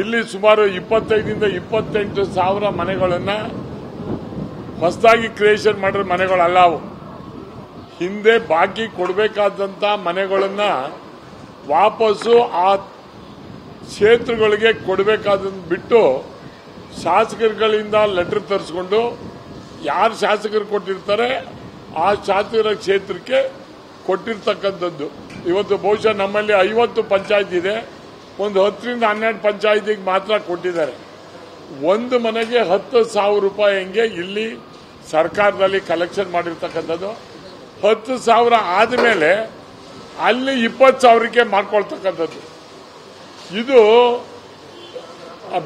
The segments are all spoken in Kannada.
ಇಲ್ಲಿ ಸುಮಾರು 25,000-28,000 ಮನೆಗಳನ್ನ ಹೊಸದಾಗಿ ಕ್ರಿಯೇಷನ್ ಮಾಡಿರೋ ಮನೆಗಳಲ್ಲ ಅವು. ಹಿಂದೆ ಬಾಕಿ ಕೊಡಬೇಕಾದಂತ ಮನೆಗಳನ್ನ ವಾಪಸ್ಸು ಆ ಕ್ಷೇತ್ರಗಳಿಗೆ ಕೊಡಬೇಕಾದನ್ನು ಬಿಟ್ಟು ಶಾಸಕರುಗಳಿಂದ ಲೆಟರ್ ತರಿಸ್ಕೊಂಡು ಯಾರು ಶಾಸಕರು ಕೊಟ್ಟಿರ್ತಾರೆ ಆ ಶಾಸಕರ ಕ್ಷೇತ್ರಕ್ಕೆ ಕೊಟ್ಟಿರ್ತಕ್ಕಂಥದ್ದು. ಇವತ್ತು ಬಹುಶಃ ನಮ್ಮಲ್ಲಿ 50 ಪಂಚಾಯತ್ ಇದೆ, ಒಂದು 10-12 ಪಂಚಾಯತಿಗೆ ಮಾತ್ರ ಕೊಟ್ಟಿದ್ದಾರೆ. ಒಂದು ಮನೆಗೆ 10,000 ರೂಪಾಯಿ ಹಂಗೆ ಇಲ್ಲಿ ಸರ್ಕಾರದಲ್ಲಿ ಕಲೆಕ್ಷನ್ ಮಾಡಿರ್ತಕ್ಕಂಥದ್ದು. 10,000 ಆದಮೇಲೆ ಅಲ್ಲಿ 20,000ಕ್ಕೆ ಮಾಡ್ಕೊಳ್ತಕ್ಕಂಥದ್ದು. ಇದು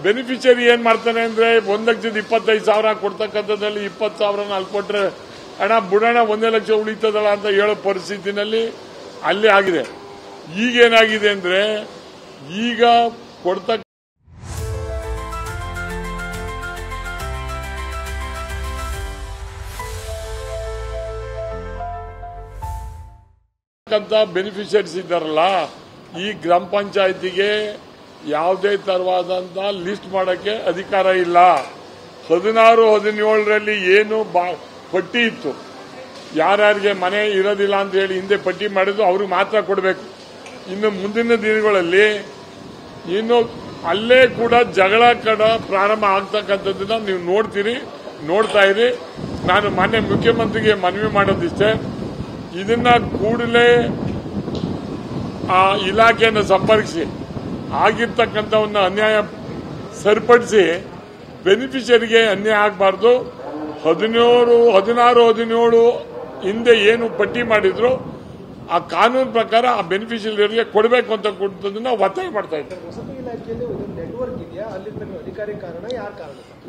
ಬೆನಿಫಿಷರಿ ಏನ್ ಮಾಡ್ತಾನೆ ಅಂದ್ರೆ 1,25,000 ಕೊಡ್ತಕ್ಕಂಥದ್ದಲ್ಲಿ 20,000 ಅಲ್ಲಿ ಕೊಟ್ರೆ ಹಣ ಬುಡಣ 1 ಲಕ್ಷ ಉಳಿತದಲ್ಲ ಅಂತ ಹೇಳೋ ಪರಿಸ್ಥಿತಿನಲ್ಲಿ ಅಲ್ಲಿ ಆಗಿದೆ. ಈಗೇನಾಗಿದೆ ಅಂದ್ರೆ ಈಗ ಕೊಡ್ತಕ್ಕ ಬೆನಿಫಿಷರೀಸ್ ಇದ್ದಾರಲ್ಲ, ಈ ಗ್ರಾಮ ಪಂಚಾಯತಿಗೆ ಯಾವುದೇ ತರವಾದಂತ ಲಿಸ್ಟ್ ಮಾಡಕ್ಕೆ ಅಧಿಕಾರ ಇಲ್ಲ. 16-17ರಲ್ಲಿ ಏನು ಪಟ್ಟಿ ಇತ್ತು, ಯಾರ್ಯಾರಿಗೆ ಮನೆ ಇರೋದಿಲ್ಲ ಅಂತ ಹೇಳಿ ಹಿಂದೆ ಪಟ್ಟಿ ಮಾಡಿದ್ರು ಅವ್ರಿಗೆ ಮಾತ್ರ ಕೊಡಬೇಕು. ಇನ್ನು ಮುಂದಿನ ದಿನಗಳಲ್ಲಿ ಇನ್ನು ಅಲ್ಲೇ ಕೂಡ ಜಗಳ ಕಡ ಪ್ರಾರಂಭ ಆಗ್ತಕ್ಕಂಥದ್ದನ್ನ ನೀವು ನೋಡ್ತಾ ಇರಿ. ನಾನು ಮಾನ್ಯ ಮುಖ್ಯಮಂತ್ರಿಗೆ ಮನವಿ ಮಾಡೋದಿಷ್ಟೇ, ಇದನ್ನ ಕೂಡಲೇ ಆ ಇಲಾಖೆಯನ್ನು ಸಂಪರ್ಕಿಸಿ ಆಗಿರ್ತಕ್ಕಂಥವನ್ನ ಅನ್ಯಾಯ ಸರಿಪಡಿಸಿ ಬೆನಿಫಿಷರಿಗೆ ಅನ್ಯಾಯ ಆಗಬಾರ್ದು. 16-17 ಹಿಂದೆ ಏನು ಪಟ್ಟಿ ಮಾಡಿದ್ರು ಆ ಕಾನೂನು ಪ್ರಕಾರ ಆ ಬೆನಿಫಿಷರಿಯರಿಗೆ ಕೊಡಬೇಕು ಅಂತ ಕೊಟ್ಟದನ್ನ ಒತ್ತಾಯ ಮಾಡ್ತಾ ಇದ್ದಾರೆ.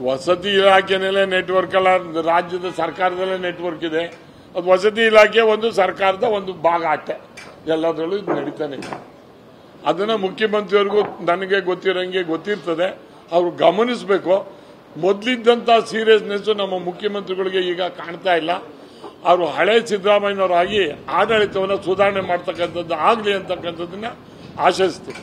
ವಸತಿ ಇಲಾಖೆನಲ್ಲೇ ನೆಟ್ವರ್ಕ್ ಅಲ್ಲ, ರಾಜ್ಯದ ಸರ್ಕಾರದಲ್ಲೇ ನೆಟ್ವರ್ಕ್ ಇದೆ. ಅದು ವಸತಿ ಇಲಾಖೆ ಒಂದು ಸರ್ಕಾರದ ಒಂದು ಭಾಗ ಅಷ್ಟೇ, ಎಲ್ಲದರಲ್ಲೂ ಇದು ನಡೀತಾನೆ. ಅದನ್ನ ಮುಖ್ಯಮಂತ್ರಿಯವರಿಗೂ ನನಗೆ ಗೊತ್ತಿರೋಂಗೆ ಗೊತ್ತಿರ್ತದೆ, ಅವರು ಗಮನಿಸಬೇಕು. ಮೊದಲಿದ್ದಂತ ಸೀರಿಯಸ್ನೆಸ್ ನಮ್ಮ ಮುಖ್ಯಮಂತ್ರಿಗಳಿಗೆ ಈಗ ಕಾಣ್ತಾ ಇಲ್ಲ. ಅವರು ಹಳೆ ಸಿದ್ದರಾಮಯ್ಯನವರಾಗಿ ಆಡಳಿತವನ್ನು ಸುಧಾರಣೆ ಮಾಡ್ತಕ್ಕಂಥದ್ದು ಆಗಲಿ ಅಂತಕ್ಕಂಥದ್ದನ್ನ ಆಶಿಸ್ತೀನಿ.